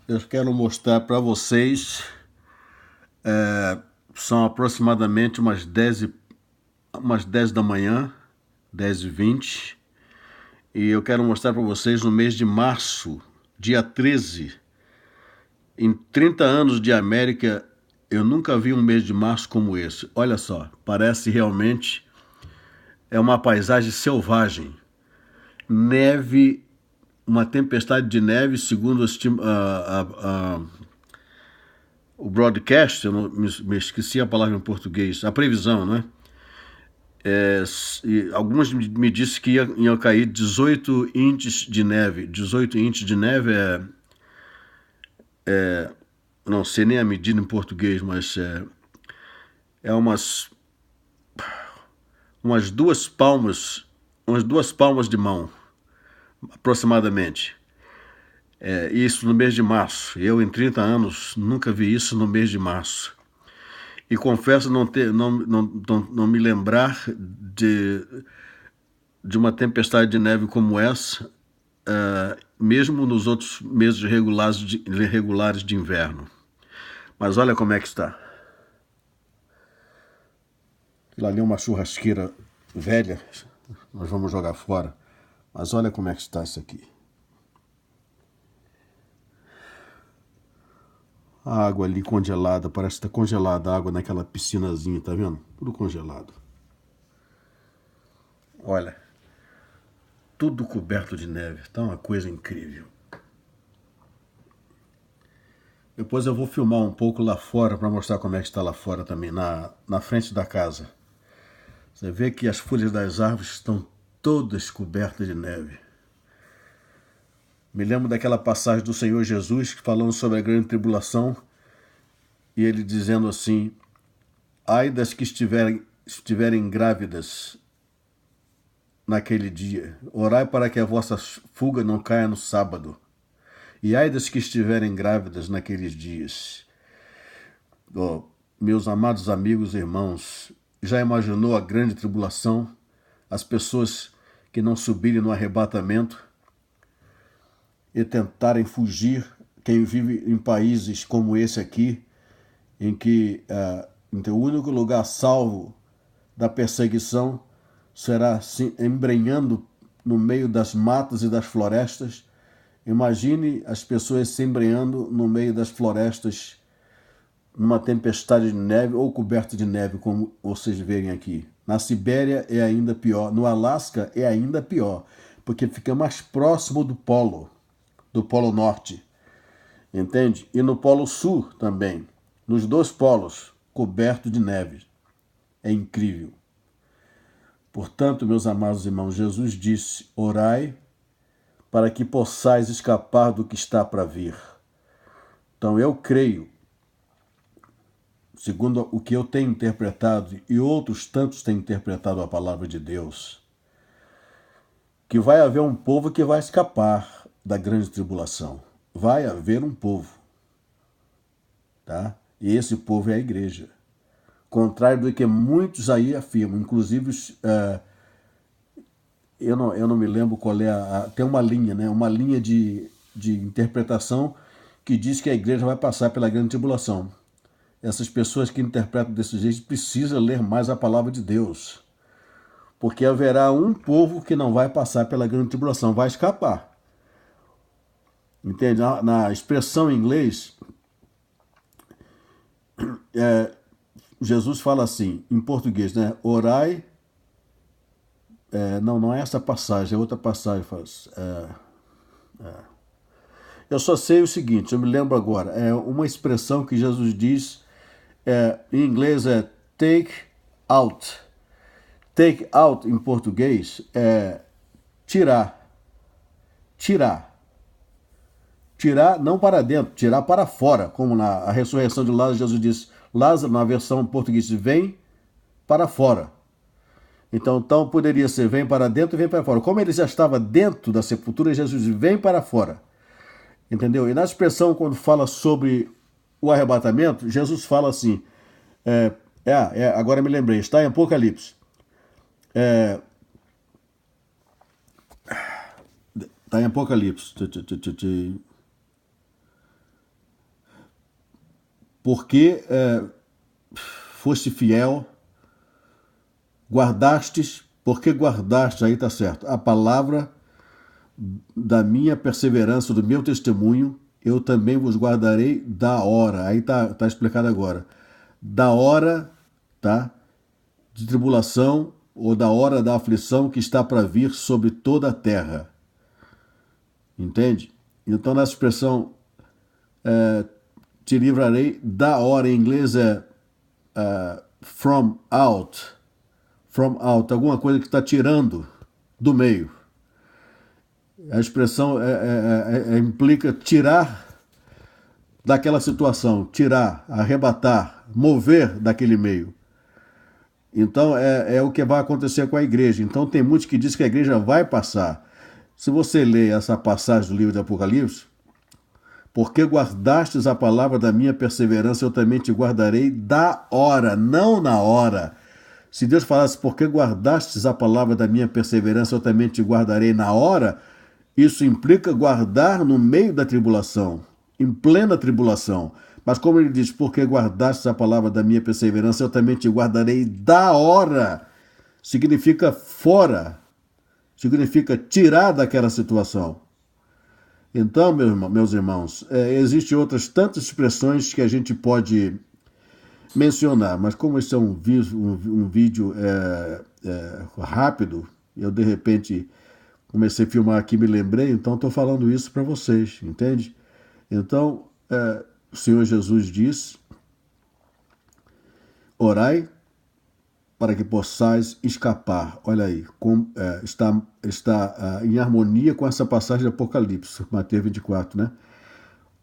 Eu quero mostrar para vocês, são aproximadamente umas 10 da manhã, 10h20, e eu quero mostrar para vocês no mês de março, dia 13. Em 30 anos de América, eu nunca vi um mês de março como esse. Olha só, parece realmente uma paisagem selvagem. Neve, uma tempestade de neve, segundo o broadcast, eu não, me esqueci a palavra em português, a previsão, né? Algumas me disseram que iam cair 18 inches de neve. 18 inches de neve não sei nem a medida em português, mas é umas duas palmas de mão, aproximadamente. Isso no mês de março. Eu, em 30 anos, nunca vi isso no mês de março. E confesso não me lembrar de uma tempestade de neve como essa, mesmo nos outros meses regulares de inverno. Mas olha como é que está. Aquilo ali é uma churrasqueira velha, nós vamos jogar fora. Mas olha como é que está isso aqui. A água ali congelada, parece que está congelada a água naquela piscinazinha, tá vendo? Tudo congelado. Olha, tudo coberto de neve, tá uma coisa incrível. Depois eu vou filmar um pouco lá fora para mostrar como é que está lá fora também, na frente da casa. Você vê que as folhas das árvores estão todas cobertas de neve. Me lembro daquela passagem do Senhor Jesus falando sobre a grande tribulação e ele dizendo assim: ai das que estiverem grávidas naquele dia, orai para que a vossa fuga não caia no sábado. E ai das que estiverem grávidas naqueles dias. Oh, meus amados amigos e irmãos, já imaginou a grande tribulação? As pessoas que não subirem no arrebatamento e tentarem fugir, quem vive em países como esse aqui, em que o único lugar salvo da perseguição será se embrenhando no meio das matas e das florestas. Imagine as pessoas se embrenhando no meio das florestas numa tempestade de neve ou coberta de neve, como vocês veem aqui. Na Sibéria é ainda pior, no Alasca é ainda pior, porque fica mais próximo do Polo Norte, entende? E no Polo Sul também, nos dois polos, coberto de neve. É incrível. Portanto, meus amados irmãos, Jesus disse: orai para que possais escapar do que está para vir. Então eu creio, segundo o que eu tenho interpretado e outros tantos têm interpretado a palavra de Deus, que vai haver um povo que vai escapar da grande tribulação. Vai haver um povo, tá? E esse povo é a igreja. Contrário do que muitos aí afirmam, inclusive eu não me lembro qual é tem uma linha, né? Uma linha de interpretação que diz que a igreja vai passar pela grande tribulação. Essas pessoas que interpretam desse jeito precisam ler mais a palavra de Deus. Porque haverá um povo que não vai passar pela grande tribulação, vai escapar. Entende? Na expressão em inglês, Jesus fala assim, em português, né? Orai. Não é essa passagem, é outra passagem. Eu só sei o seguinte, eu me lembro agora, é uma expressão que Jesus diz, em inglês é take out. Take out em português é tirar. Tirar. Tirar não para dentro, tirar para fora, como na ressurreição de Lázaro, Jesus disse, Lázaro, na versão portuguesa, vem para fora. Então poderia ser vem para dentro e vem para fora. Como ele já estava dentro da sepultura, Jesus vem para fora. Entendeu? E na expressão, quando fala sobre o arrebatamento, Jesus fala assim, agora me lembrei, está em Apocalipse. Está em Apocalipse. porque foste fiel, guardastes, porque guardastes, aí está certo, a palavra da minha perseverança, do meu testemunho, eu também vos guardarei da hora. Aí tá explicado agora. Da hora, tá? De tribulação ou da hora da aflição que está para vir sobre toda a terra. Entende? Então, nessa expressão, te livrarei da hora, em inglês from out. From out, alguma coisa que está tirando do meio. A expressão implica tirar daquela situação, tirar, arrebatar, mover daquele meio. Então é o que vai acontecer com a igreja. Então tem muitos que dizem que a igreja vai passar. Se você ler essa passagem do livro de Apocalipse, porque guardastes a palavra da minha perseverança, eu também te guardarei da hora, não na hora. Se Deus falasse, porque guardastes a palavra da minha perseverança, eu também te guardarei na hora, isso implica guardar no meio da tribulação, em plena tribulação. Mas como ele diz, porque guardastes a palavra da minha perseverança, eu também te guardarei da hora. Significa fora, significa tirar daquela situação. Então, meus irmãos, existem outras tantas expressões que a gente pode mencionar, mas como esse é um vídeo rápido, eu de repente comecei a filmar aqui, me lembrei, então estou falando isso para vocês, entende? Então, o Senhor Jesus diz, orai para que possais escapar. Olha aí, está em harmonia com essa passagem de Apocalipse, Mateus 24, né?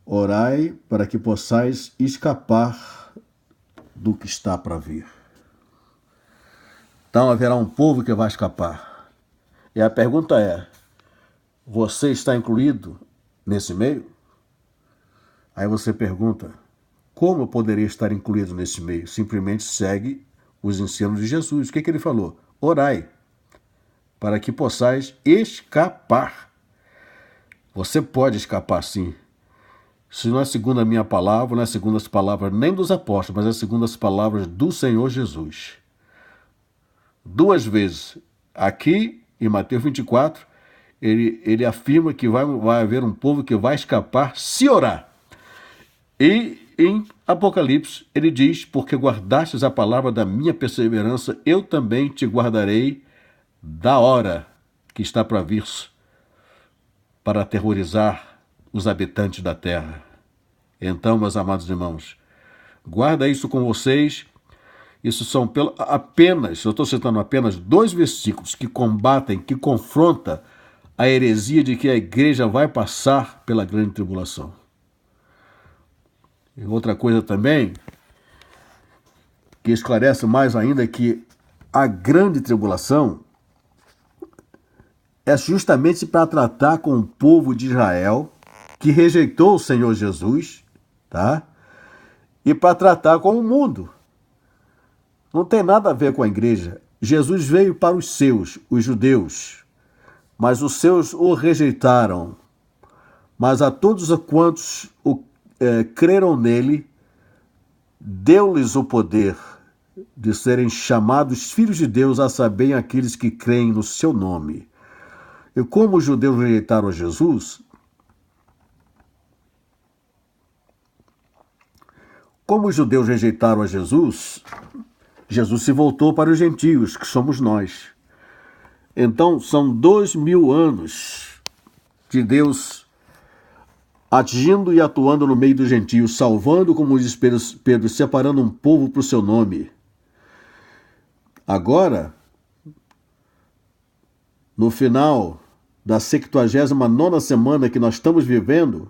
Orai para que possais escapar do que está para vir. Então haverá um povo que vai escapar. E a pergunta é, você está incluído nesse meio? Aí você pergunta, como eu poderia estar incluído nesse meio? Simplesmente segue os ensinos de Jesus. O que ele falou? Orai, para que possais escapar. Você pode escapar sim. Se não é segundo a minha palavra, não é segundo as palavras nem dos apóstolos, mas é segundo as palavras do Senhor Jesus. 2 vezes. Aqui, em Mateus 24, ele afirma que vai haver um povo que vai escapar se orar. E em Apocalipse, ele diz, porque guardastes a palavra da minha perseverança, eu também te guardarei da hora que está para vir para aterrorizar os habitantes da terra. Então, meus amados irmãos, guarda isso com vocês. Isso são apenas, eu estou citando apenas 2 versículos que combatem, que confrontam a heresia de que a igreja vai passar pela grande tribulação. E outra coisa também, que esclarece mais ainda, é que a grande tribulação é justamente para tratar com o povo de Israel, que rejeitou o Senhor Jesus, tá? E para tratar com o mundo. Não tem nada a ver com a igreja. Jesus veio para os seus, os judeus, mas os seus o rejeitaram. Mas a todos quantos creram nele, deu-lhes o poder de serem chamados filhos de Deus, a saber, aqueles que creem no seu nome. E como os judeus rejeitaram a Jesus, Jesus se voltou para os gentios, que somos nós. Então, são 2000 anos de Deus agindo e atuando no meio dos gentios, salvando, como diz Pedro, separando um povo para o seu nome. Agora, no final da 79ª semana que nós estamos vivendo,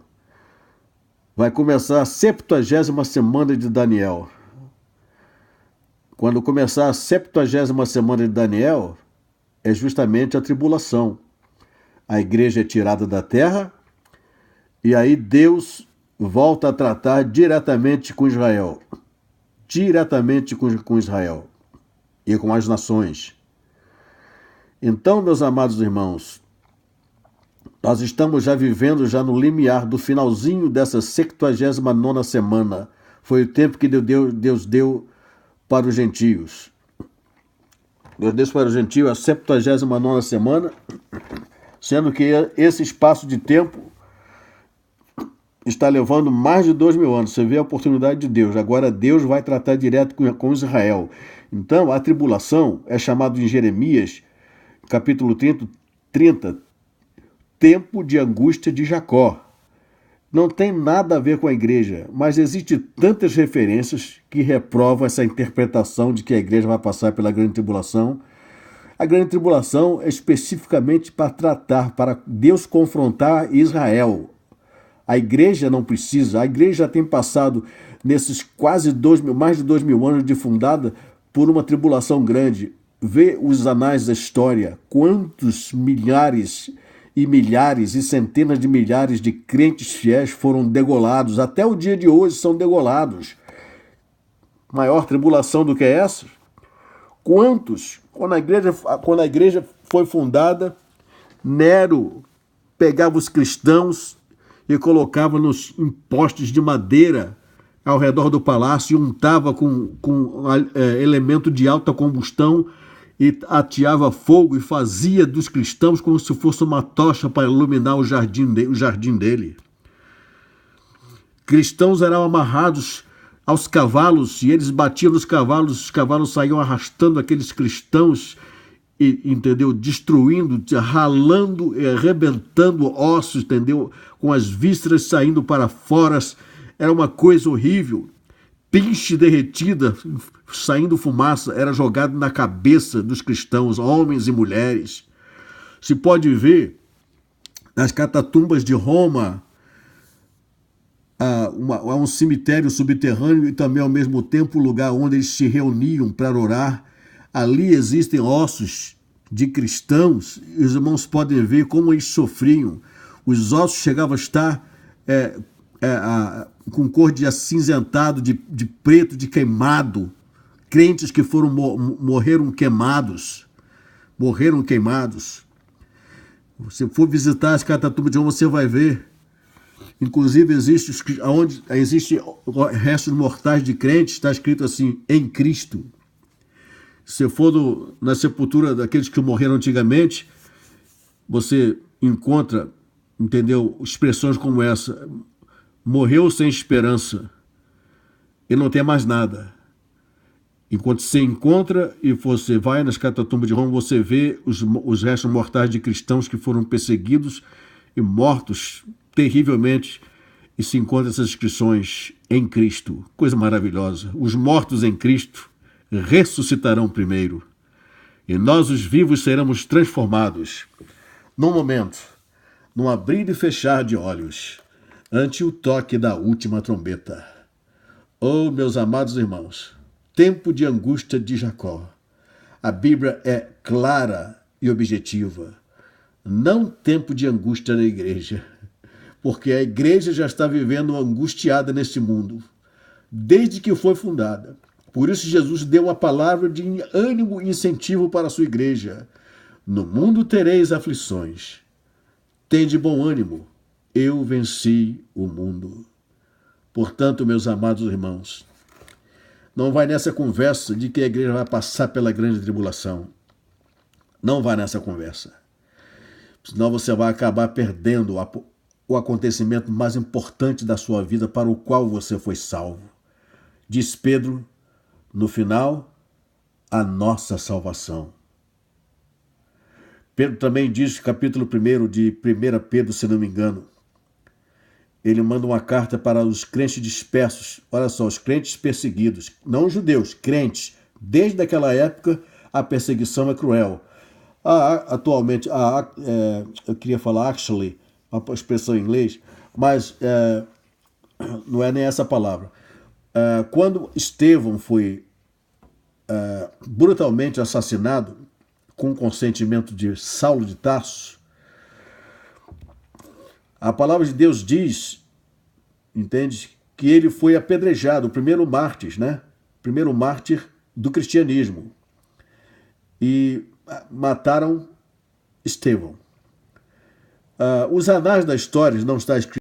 vai começar a 70ª semana de Daniel. Quando começar a 70ª semana de Daniel, é justamente a tribulação. A igreja é tirada da terra e aí Deus volta a tratar diretamente com Israel. Diretamente com Israel e com as nações. Então, meus amados irmãos, nós estamos já vivendo já no limiar do finalzinho dessa 79ª semana, Foi o tempo que Deus deu para os gentios. Deus deu para os gentios a 79ª semana, sendo que esse espaço de tempo está levando mais de 2.000 anos. Você vê a oportunidade de Deus. Agora Deus vai tratar direto com Israel. Então, a tribulação é chamada em Jeremias, capítulo 30, tempo de angústia de Jacó. Não tem nada a ver com a igreja, mas existem tantas referências que reprovam essa interpretação de que a igreja vai passar pela grande tribulação. A grande tribulação é especificamente para Deus confrontar Israel. A igreja não precisa, a igreja já tem passado nesses mais de 2.000 anos de fundada por uma tribulação grande. Vê os anais da história, quantos milhares e milhares e centenas de milhares de crentes fiéis foram degolados, até o dia de hoje são degolados. Maior tribulação do que essa? Quantos? Quando a igreja foi fundada, Nero pegava os cristãos e colocava em postes de madeira ao redor do palácio e untava com elemento de alta combustão e ateava fogo e fazia dos cristãos como se fosse uma tocha para iluminar o jardim dele. Cristãos eram amarrados aos cavalos e eles batiam nos cavalos, os cavalos saíam arrastando aqueles cristãos, entendeu? Destruindo, ralando, arrebentando ossos, entendeu? Com as vísceras saindo para fora. Era uma coisa horrível. Pinche derretida, saindo fumaça, era jogado na cabeça dos cristãos, homens e mulheres. Se pode ver nas catatumbas de Roma, há um cemitério subterrâneo e também ao mesmo tempo um lugar onde eles se reuniam para orar. Ali existem ossos de cristãos e os irmãos podem ver como eles sofriam. Os ossos chegavam a estar com cor de acinzentado, de preto, de queimado. Crentes que morreram queimados. Morreram queimados. Se for visitar as catatumbas de Roma, você vai ver. Inclusive, onde existe restos mortais de crentes, está escrito assim, em Cristo. Se for na sepultura daqueles que morreram antigamente, você encontra, entendeu, expressões como essa. Morreu sem esperança e não tem mais nada. Enquanto você encontra e você vai nas catatumbas de Roma, você vê os restos mortais de cristãos que foram perseguidos e mortos terrivelmente, e se encontra essas inscrições em Cristo. Coisa maravilhosa. Os mortos em Cristo ressuscitarão primeiro, e nós, os vivos, seremos transformados num momento, num abrir e fechar de olhos, ante o toque da última trombeta. Oh, meus amados irmãos, tempo de angústia de Jacó. A Bíblia é clara e objetiva. Não tempo de angústia da igreja, porque a igreja já está vivendo angustiada neste mundo, desde que foi fundada. Por isso Jesus deu uma palavra de ânimo e incentivo para a sua igreja. No mundo tereis aflições. Tende bom ânimo. Eu venci o mundo. Portanto, meus amados irmãos, não vai nessa conversa de que a igreja vai passar pela grande tribulação. Não vai nessa conversa. Senão você vai acabar perdendo o acontecimento mais importante da sua vida para o qual você foi salvo. Diz Pedro, no final, a nossa salvação. Pedro também diz, capítulo 1 de 1 Pedro, se não me engano, ele manda uma carta para os crentes dispersos. Olha só, os crentes perseguidos, não os judeus, crentes. Desde aquela época, a perseguição é cruel. Atualmente, eu queria falar actually, uma expressão em inglês, mas não é nem essa palavra. Quando Estevão foi brutalmente assassinado, com o consentimento de Saulo de Tarso, a palavra de Deus diz, entende, que ele foi apedrejado, o primeiro mártir, né? Primeiro mártir do cristianismo. E mataram Estevão. Os anais da história não está escrito